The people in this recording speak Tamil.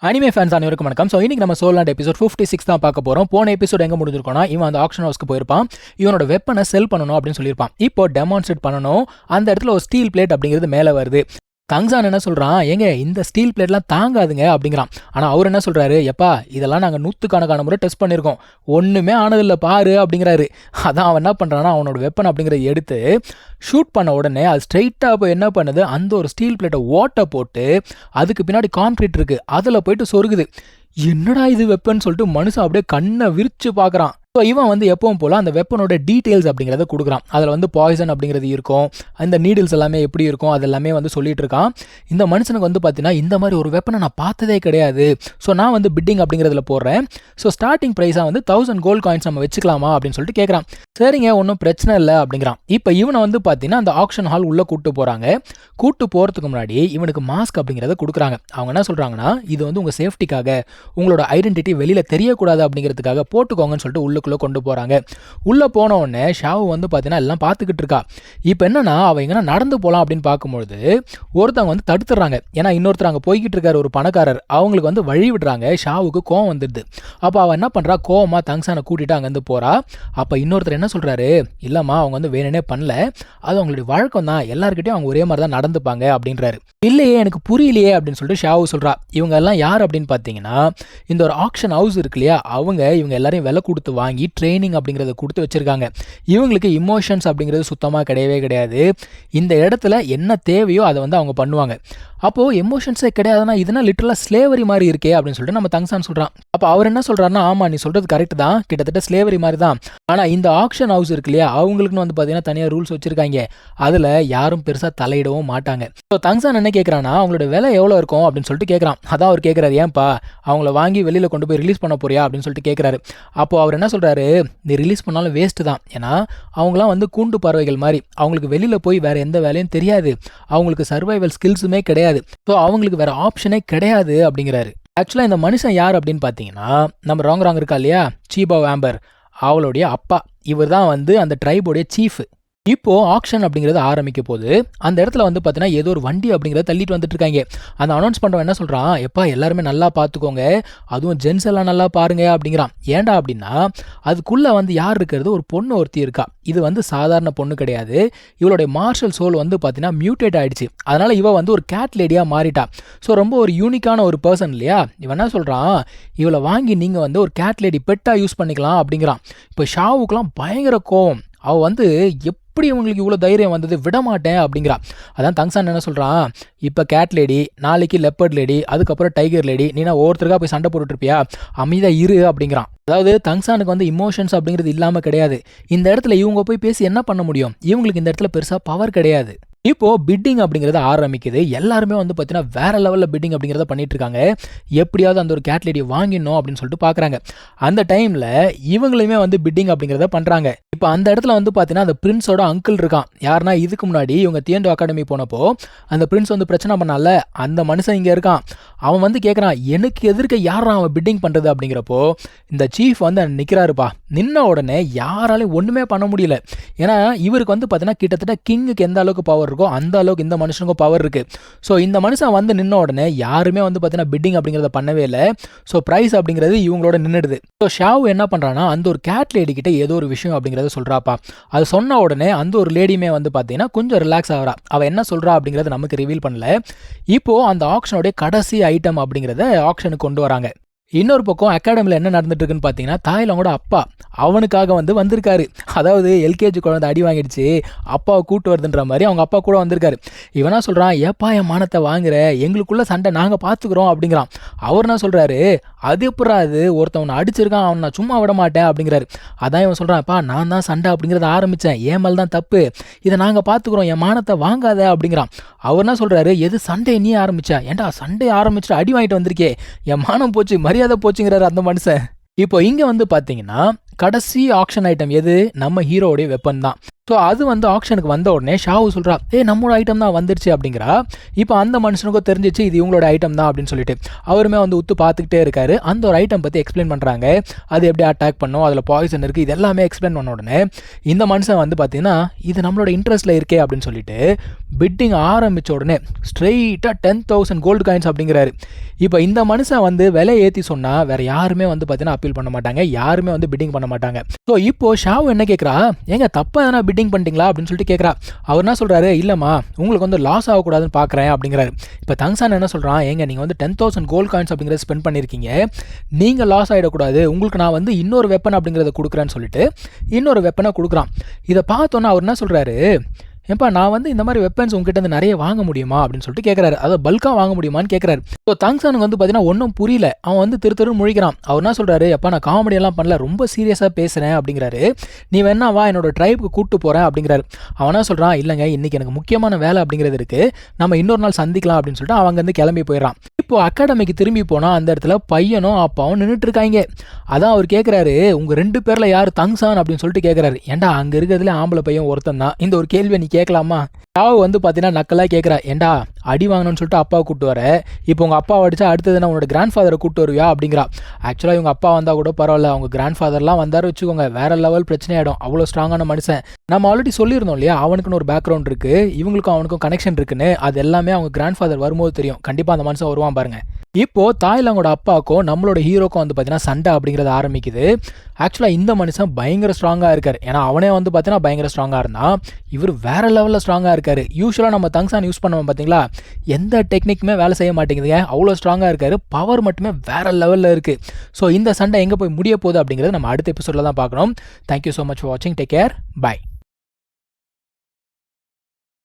அனிமே ஃபேன்ஸ் அனைவருக்கும் வணக்கம். ஸோ இன்னைக்கு நம்ம சோலாண்ட் எபிசோட் 56 தான் பார்க்க போகிறோம். போன எபிசோட் எங்கே முடிஞ்சிருக்கோம்னா, இவன் அந்த ஆக்ஷன் ஹவுஸ்க்கு போயிருப்பான். இவனோட வெப்பனை செல் பண்ணணும் அப்படின்னு சொல்லியிருப்பான். இப்போ டெமான்ஸ்ட்ரேட் பண்ணணும். அந்த இடத்துல ஒரு ஸ்டீல் பிளேட் அப்படிங்கிறது மேலே வருது. தங்சான் என்ன சொல்கிறான், ஏங்க இந்த ஸ்டீல் பிளேட்லாம் தாங்காதுங்க அப்படிங்கிறான். ஆனால் அவர் என்ன சொல்கிறாரு, எப்பா இதெல்லாம் நாங்கள் நூற்றுக்கணக்கான முறை டெஸ்ட் பண்ணியிருக்கோம், ஒன்றுமே ஆனதில்லை பாரு அப்படிங்கிறாரு. அதான் அவன் என்ன பண்ணுறான்னா, அவனோட வெப்பன் அப்படிங்கிறத எடுத்து ஷூட் பண்ண உடனே அது ஸ்ட்ரைட்டாக போய் என்ன பண்ணுது, அந்த ஒரு ஸ்டீல் பிளேட்டை ஓட்டை போட்டு அதுக்கு பின்னாடி கான்க்ரீட் இருக்குது, அதில் போயிட்டு சொருகுது. என்னடா இது வெப்பன் சொல்லிட்டு மனுஷன் அப்படியே கண்ணை விரிச்சு பார்க்குறான். ஸோ இவன் வந்து எப்பவும் போல் அந்த வெப்பனோட டீட்டெயில்ஸ் அப்படிங்கிறத கொடுக்குறான். அதில் வந்து பாய்சன் அப்படிங்கிறது இருக்கும், அந்த நீடில்ஸ் எல்லாமே எப்படி இருக்கும் அதெல்லாமே வந்து சொல்லிட்டு இருக்கான். இந்த மனுஷனுக்கு வந்து பார்த்தீங்கன்னா, இந்த மாதிரி ஒரு வெப்பனை நான் பார்த்ததே கிடையாது. ஸோ நான் வந்து பிட்டிங் அப்படிங்கிறதுல போடுறேன். ஸோ ஸ்டார்டிங் ப்ரைஸாக வந்து 1000 கோல்ட் காயின்ஸ் நம்ம வச்சுக்கலாமா அப்படின்னு சொல்லிட்டு கேட்குறான். சரிங்க ஒன்றும் பிரச்சனை இல்லை அப்படிங்கிறான். இப்போ இவனை வந்து பார்த்தீங்கன்னா அந்த ஆக்ஷன் ஹால் உள்ளே கூப்பிட்டு போகிறாங்க. கூப்பிட்டு போகிறதுக்கு முன்னாடி இவனுக்கு மாஸ்க் அப்படிங்கிறத கொடுக்குறாங்க. அவங்க என்ன சொல்கிறாங்கன்னா, இது வந்து உங்கள் சேஃப்டிக்காக, உங்களோட ஐடென்டிட்டி வெளியில் தெரியக்கூடாது அப்படிங்கிறதுக்காக போட்டுக்கோங்கன்னு சொல்லிட்டு உள்ளுக்குள்ளே கொண்டு போகிறாங்க. உள்ளே போன உடனே ஷாவு வந்து பார்த்தீங்கன்னா எல்லாம் பார்த்துக்கிட்டு இருக்கா. இப்போ என்னன்னா, அவள் எங்கன்னா நடந்து போகலாம் அப்படின்னு பார்க்கும்பொழுது ஒருத்தவங்க வந்து தடுத்துடுறாங்க. ஏன்னா இன்னொருத்தர் அங்கே போய்கிட்டு இருக்காரு, ஒரு பணக்காரர். அவங்களுக்கு வந்து வழி விடுறாங்க. ஷாவுக்கு கோவம் வந்துடுது. அப்போ அவள் என்ன பண்ணுறா, கோவமாக தங்சானை கூட்டிகிட்டு அங்கேருந்து போகிறா. அப்போ இன்னொருத்தர் என்ன சொல்கிறாரு, இல்லைம்மா அவங்க வந்து வேணுனே பண்ணல, அது அவங்களுடைய வழக்கம் தான், எல்லாருக்கிட்டையும் அவங்க ஒரே மாதிரி தான் நடந்துப்பாங்க அப்படின்றாரு. இல்லையே எனக்கு புரியலையே அப்படின்னு சொல்லிட்டு ஷாவு சொல்கிறா. இவங்க எல்லாம் யார் அப்படின்னு பார்த்தீங்கன்னா, இந்த ஒரு ஆக்ஷன் ஹவுஸ் இருக்கு இல்லையா, இவங்க எல்லாரையும் விலை கொடுத்து வாங்கி ட்ரைனிங் அப்படிங்கிறத கொடுத்து வச்சிருக்காங்க. இவங்களுக்கு இமோஷன்ஸ் அப்படிங்கிறது சுத்தமாக கிடையவே கிடையாது. இந்த இடத்துல என்ன தேவையோ அதை வந்து அவங்க பண்ணுவாங்க. அப்போது எமோஷன்ஸே கிடையாதுன்னா இதுனா லிட்டரலாக ஸ்லேவரி மாதிரி இருக்கே அப்படின்னு சொல்லிட்டு நம்ம தங்சான் சொல்கிறான். அப்போ அவர் என்ன சொல்கிறாருன்னா, ஆமாம் நீ சொல்கிறது கரெக்ட் தான், கிட்டத்தட்ட ஸ்லேவரி மாதிரி தான். ஆனால் இந்த ஆக்ஷன் ஹவுஸ் இருக்கு இல்லையா, அவங்களுக்குன்னு வந்து பார்த்தீங்கன்னா தனியாக ரூல்ஸ் வச்சுருக்காங்க. அதில் யாரும் பெருசாக தலையிடவும் மாட்டாங்க. ஸோ தங்சான் என்ன கேட்குறான்னா, அவங்களோட விலை எவ்வளோ இருக்கும் அப்படின்னு சொல்லிட்டு கேட்குறான். அதான் அவர் கேட்குறாரு, ஏன்ப்பா அவங்கள வாங்கி வெளியில் கொண்டு போய் ரிலீஸ் பண்ண போறியா அப்படின்னு சொல்லிட்டு கேட்குறாரு. அப்போது அவர் என்ன சொல்கிறாரு, நீ ரிலீஸ் பண்ணாலும் வேஸ்ட்டு தான். ஏன்னா அவங்களாம் வந்து கூண்டு பறவைகள் மாதிரி, அவங்களுக்கு வெளியில் போய் வேறு எந்த வேலையும் தெரியாது, அவங்களுக்கு சர்வைவல் ஸ்கில்ஸுமே கிடையாது. ஸோ அவங்களுக்கு வேற ஆப்ஷனே கிடையாது அப்படிங்கிறாரு. ஆக்சுவலாக இந்த மனுஷன் யார் அப்படின்னு பார்த்தீங்கன்னா, நம்ம ராங் இருக்கா இல்லையா, சீபா ஆம்பர், அவளுடைய அப்பா. இவர் தான் வந்து அந்த ட்ரைபோடைய சீஃப். இப்போ ஆக்ஷன் அப்படிங்கிறது ஆரம்பிக்க போது அந்த இடத்துல வந்து பார்த்தீங்கன்னா ஏதோ ஒரு வண்டி அப்படிங்கிறத தள்ளிட்டு வந்துட்டு இருக்காங்க. அந்த அனௌன்ஸ் பண்ணுறவன் என்ன சொல்கிறான், எப்பா எல்லாருமே நல்லா பார்த்துக்கோங்க, அதுவும் ஜென்ஸ் எல்லாம் நல்லா பாருங்க அப்படிங்கிறான். ஏன்டா அப்படின்னா, அதுக்குள்ளே வந்து யார் இருக்கிறது, ஒரு பொண்ணு ஒருத்தி இருக்கா. இது வந்து சாதாரண பொண்ணு கிடையாது. இவளுடைய மார்ஷல் சோல் வந்து பார்த்தீங்கன்னா மியூட்டேட் ஆகிடுச்சு. அதனால் இவ வந்து ஒரு கேட் லேடியாக மாறிட்டா. ஸோ ரொம்ப ஒரு யூனிக்கான ஒரு பர்சன் இல்லையா. இவன் என்ன சொல்கிறான், இவளை வாங்கி நீங்கள் வந்து ஒரு கேட் லேடி பெட்டாக யூஸ் பண்ணிக்கலாம் அப்படிங்கிறான். இப்போ ஷாவுக்குலாம் பயங்கர கோவம். அவள் வந்து எப்படி இவங்களுக்கு இவ்வளோ தைரியம் வந்தது, விடமாட்டேன் அப்படிங்கிறா. அதான் தங்சான் என்ன சொல்கிறான், இப்போ கேட் லேடி, நாளைக்கு லெப்பர்ட் லேடி, அதுக்கப்புறம் டைகர் லேடி, நீனா ஒவ்வொருத்தருக்கா போய் சண்டை போட்டுட்ருப்பியா, அமைதியாக இரு அப்படிங்கிறான். அதாவது தங்சானுக்கு வந்து இமோஷன்ஸ் அப்படிங்கிறது இல்லாமல் கிடையாது. இந்த இடத்துல இவங்க போய் பேசி என்ன பண்ண முடியும், இவங்களுக்கு இந்த இடத்துல பெருசாக பவர் கிடையாது. இப்போ பிட்டிங் அப்படிங்கிறது ஆரம்பிக்குது. எல்லாருமே வந்து பார்த்தீங்கன்னா வேற லெவலில் பிட்டிங் அப்படிங்கிறத பண்ணிட்டு இருக்காங்க. எப்படியாவது அந்த ஒரு கேட் லேடியை வாங்கிடணும் அப்படின்னு சொல்லிட்டு பார்க்குறாங்க. அந்த டைமில் இவங்களுமே வந்து பிட்டிங் அப்படிங்கிறத பண்ணுறாங்க. இப்போ அந்த இடத்துல வந்து பார்த்தீங்கன்னா அந்த பிரின்ஸோட அங்கிள் இருக்கான். யாருன்னா, இதுக்கு முன்னாடி இவங்க தியண்டோ அகாடமி போனப்போ அந்த பிரின்ஸ் வந்து பிரச்சனை பண்ணால, அந்த மனுஷன் இங்கே இருக்கான். அவன் வந்து கேட்குறான், எனக்கு எதிர்க்க யாரா அவன் பிட்டிங் பண்ணுறது அப்படிங்கிறப்போ இந்த சீஃப் வந்து நிற்கிறாருப்பா. நின்ன உடனே யாராலையும் ஒன்றுமே பண்ண முடியல. ஏன்னா இவருக்கு வந்து பார்த்தீங்கன்னா கிட்டத்தட்ட கிங்குக்கு எந்த அளவுக்கு பவர் இருக்கோ அந்த அளவுக்கு இந்த மனுஷனுக்கும் பவர் இருக்கு. ஸோ இந்த மனுஷன் வந்து நின்ன உடனே யாருமே வந்து பார்த்தீங்கன்னா பிட்டிங் அப்படிங்கிறத பண்ணவே இல்லை. ஸோ ப்ரைஸ் அப்படிங்கிறது இவங்களோட நின்றுடுது. ஸோ ஷாவு என்ன பண்ணுறான்னா, அந்த ஒரு கேட் லேடி கிட்ட ஏதோ ஒரு விஷயம் அப்படிங்கிறத சொல்கிறாப்பா. அது சொன்ன உடனே அந்த ஒரு லேடியுமே வந்து பார்த்தீங்கன்னா கொஞ்சம் ரிலாக்ஸ் ஆகிறா. அவள் என்ன சொல்கிறா அப்படிங்கிறத நமக்கு ரிவீல் பண்ணல. இப்போது அந்த ஆக்ஷனுடைய கடைசி ஐட்டம் அப்படிங்கிறத ஆக்ஷனுக்கு கொண்டு வராங்க. இன்னொரு பக்கம் அகாடமியில் என்ன நடந்துட்டு இருக்குன்னு பார்த்தீங்கன்னா, தாய்லாங்கோட அப்பா அவனுக்காக வந்திருக்காரு. அதாவது எல்கேஜி குழந்தை அடி வாங்கிடுச்சு, அப்பாவை கூட்டு வருதுன்ற மாதிரி அவங்க அப்பா கூட வந்திருக்காரு. இவனா சொல்கிறான், ஏப்பா என் மானத்தை வாங்குற, எங்களுக்குள்ள சண்டை நாங்கள் பார்த்துக்குறோம் அப்படிங்கிறான். அவர் என்ன சொல்கிறாரு, அது எப்படா அது, ஒருத்தவனை அடிச்சிருக்கான், அவன் நான் சும்மா விட மாட்டேன் அப்படிங்கிறாரு. அதான் இவன் சொல்கிறான், அப்பா நான் தான் சண்டை அப்படிங்கிறத ஆரம்பித்தேன், ஏன் மேல் தான் தப்பு, இதை நாங்கள் பார்த்துக்குறோம், என் மானத்தை வாங்காத அப்படிங்கிறான். அவர் என்ன சொல்கிறாரு, எது சண்டையை நீ ஆரம்பிச்சா, ஏன்டா சண்டையை ஆரம்பிச்சுட்டு அடி வாங்கிட்டு வந்திருக்கே, என் மானம் போச்சு மரியாதை போச்சுங்கிறாரு அந்த மனுஷன். இப்போ இங்கே வந்து பார்த்தீங்கன்னா கடைசி ஆக்ஷன் ஐட்டம் எது, நம்ம ஹீரோடைய வெப்பன் தான். ஸோ அது வந்து ஆக்ஷனுக்கு வந்த உடனே ஷாவு சொல்கிறா, நம்மளோட ஐட்டம் தான் வந்துருச்சு அப்படிங்கிறா. இப்போ அந்த மனுஷனுக்கும் தெரிஞ்சிச்சு இது இவங்களோட ஐட்டம் தான் அப்படின்னு சொல்லிட்டு அவருமே வந்து உத்து பார்த்துக்கிட்டே இருக்காரு. அந்த ஒரு ஐட்டம் பற்றி எக்ஸ்பிளைன் பண்ணுறாங்க. அது எப்படி அட்டாக் பண்ணும், அதில் பாய்சன் இருக்குது, இது எல்லாமே எக்ஸ்பிளைன் பண்ண உடனே இந்த மனுஷன் வந்து பார்த்தீங்கன்னா இது நம்மளோட இன்ட்ரெஸ்ட்டில் இருக்கே அப்படின்னு சொல்லிட்டு பிட்டிங் ஆரம்பித்த உடனே ஸ்ட்ரெயிட்டாக 10,000 கோல்டு காயின்ஸ் அப்படிங்கிறாரு. இப்போ இந்த மனுஷன் வந்து விலை ஏற்றி சொன்னால் வேறு யாருமே வந்து பார்த்தீங்கன்னா அப்பீல் பண்ண மாட்டாங்க, யாருமே வந்து பிட்டிங் பண்ண மாட்டாங்க. ஸோ இப்போ ஷாவு என்ன கேட்குறா, தப்பாக எதனா பிட்டிங் பண்ணிட்டீங்களா அப்படின்னு சொல்லிட்டு கேட்குறா. அவர் என்ன சொல்கிறாரு, இல்லைம்மா உங்களுக்கு வந்து லாஸ் ஆகக்கூடாதுன்னு பார்க்குறேன் அப்படிங்கிறாரு. இப்போ தங்சான் என்ன சொல்கிறான், நீங்கள் வந்து 10,000 கோல்டு காயின்ஸ் அப்படிங்கிறத ஸ்பெண்ட் பண்ணியிருக்கீங்க, நீங்கள் லாஸ் ஆகிடக்கூடாது, உங்களுக்கு நான் வந்து இன்னொரு வெப்பன் அப்படிங்கிறத கொடுக்குறேன்னு சொல்லிட்டு இன்னொரு வெப்பனை கொடுக்குறான். இதை பார்த்தோன்னா அவர் என்ன சொல்கிறாரு, நான் வந்து இந்த மாதிரி வெப்பன்ஸ் உங்ககிட்ட வந்து நிறைய வாங்க முடியுமா அப்படின்னு சொல்லிட்டு கேட்குறாரு. அதை பல்காக வாங்க முடியுமான்னு கேட்குறாரு. ஸோ தங்சானுக்கு வந்து பார்த்தீங்கன்னா ஒன்றும் புரியல. அவன் வந்து திரு முழிக்கிறான். அவர் என்ன சொல்கிறாரு, நான் காமெடியெல்லாம் பண்ணல, ரொம்ப சீரியஸாக பேசுகிறேன் அப்படிங்கிறாரு. நீ வேணா வா என்னோட ட்ரைபுக்கு கூப்பிட்டு போகிறேன் அப்படிங்கிறாரு. அவன் என்ன சொல்கிறான், இல்லைங்க இன்றைக்கி எனக்கு முக்கியமான வேலை அப்படிங்கிறது இருக்குது, நம்ம இன்னொரு நாள் சந்திக்கலாம் அப்படின்னு சொல்லிட்டு அவங்க வந்து கிளம்பி போயிடறான். இப்போ அகாடமிக்கு திரும்பி போனால் அந்த இடத்துல பையனும் அப்பாவும் நின்றுட்டு இருக்காங்க. அதான் அவர் கேட்குறாரு, உங்கள் 2 பேரில் யார் தங்சான் அப்படின்னு சொல்லிட்டு கேட்குறாரு. அங்கே இருக்கிறதுல ஆம்பளை பையன் ஒருத்தன் தான், இந்த ஒரு கேள்வியை நீ கேட்கலாமா? ஷாவு வந்து பார்த்தீங்கன்னா நக்கலாக கேட்குறா, அடி வாங்கணும்னு சொல்லிட்டு அப்பாவை கூப்பிட்டு வர, இப்போ உங்கள் அப்பா அடிச்சா அடுத்ததுன்னா உன்னோட கிராண்ட் ஃபாதரை கூப்பிட்டு வருவியா அப்படிங்கிறா. ஆக்சுவலாக இவங்க அப்பா வந்தால் கூட பரவாயில்ல, அவங்க கிராண்ட் ஃபாதர்லாம் வந்தார் வச்சுக்கோங்க வேற லெவல் பிரச்சனை ஆகிடும், அவ்வளோ ஸ்ட்ராங்கான மனுஷன். நம்ம ஆல்ரெடி சொல்லியிருந்தோம் இல்லையா, அவனுக்குன்னு ஒரு பேக்ரவுண்ட் இருக்குது, இவங்களுக்கும் அவனுக்கும் கனெக்ஷன் இருக்குன்னு. அது எல்லாமே அவங்க கிராண்ட் ஃபாதர் வரும்போது தெரியும். கண்டிப்பாக அந்த மனுஷன் வருவான் பாருங்க. இப்போ தாய்லாங்கோட அப்பாவுக்கும் நம்மளோட ஹீரோக்கும் வந்து பார்த்தீங்கன்னா சண்டை அப்படிங்கிறது ஆரம்பிக்குது. ஆக்சுவலாக இந்த மனுஷன் பயங்கர ஸ்ட்ராங்காக இருக்கார். ஏன்னா அவனே வந்து பார்த்தீங்கன்னா பயங்கர ஸ்ட்ராங்காக இருந்தான், இவர் வேற லெவலில் ஸ்ட்ராங்காக இருக்காரு. யூஸ்வலாக நம்ம தங்சான் யூஸ் பண்ணுவோம் பார்த்தீங்களா, எந்த டெக்னிக்குமே வேலை செய்ய மாட்டேங்குதுங்க, அவ்வளோ ஸ்ட்ராங்காக இருக்காரு, பவர் மட்டுமே வேற லெவலில் இருக்குது. ஸோ இந்த சண்டை எங்கே போய் முடிய போகுது அப்படிங்கிறது நம்ம அடுத்த எபிசோடில் தான் பார்க்கணும். தேங்க்யூ ஸோ மச் ஃபார் வாட்சிங், டேக் கேர், பை.